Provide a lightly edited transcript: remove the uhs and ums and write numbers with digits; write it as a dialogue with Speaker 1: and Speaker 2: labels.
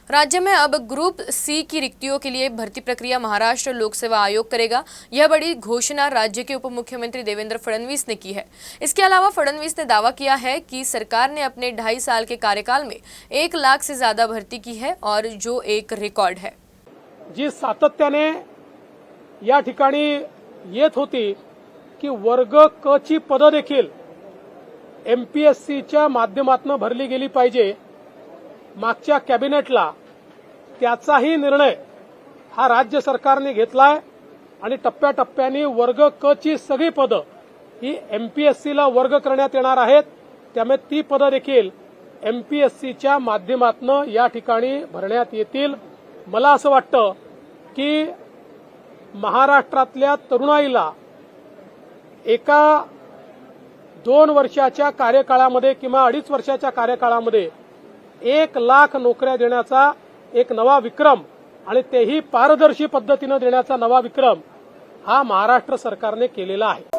Speaker 1: राज्य में अब ग्रुप सी की रिक्तियों के लिए भर्ती प्रक्रिया महाराष्ट्र लोक सेवा आयोग करेगा। यह बड़ी घोषणा राज्य के उप मुख्यमंत्री देवेंद्र फडणवीस ने की है। इसके अलावा फडणवीस ने दावा किया है कि सरकार ने अपने 2.5 साल के कार्यकाल में 1 लाख से ज्यादा भर्ती की है और जो एक रिकॉर्ड है।
Speaker 2: जी सातत्याने या ठिकाणी येत होती की वर्ग क ची पदं देखील एमपीएससीच्या माध्यमातून भरली गेली पाहिजे। मागच्या कॅबिनेटला त्याचाही निर्णय हा राज्य सरकारने घेतलाय आणि टप्प्याटप्प्याने वर्ग क ची सगळी पदं ही एमपीएससीला वर्ग करण्यात येणार आहेत। त्यामुळे ती पदं देखील एमपीएससीच्या माध्यमातून या ठिकाणी भरण्यात येतील। मला असं वाटतं की महाराष्ट्रातल्या तरुणाईला एका 2 वर्षाच्या कार्यकाळामध्ये किंवा 2.5 वर्षाच्या कार्यकाळामध्ये 1 लाख नोकऱ्या देण्याचा एक नवा विक्रम आणि तेही पारदर्शी पद्धतीने देण्याचा नवा विक्रम हा महाराष्ट्र सरकारने केलेला आहे।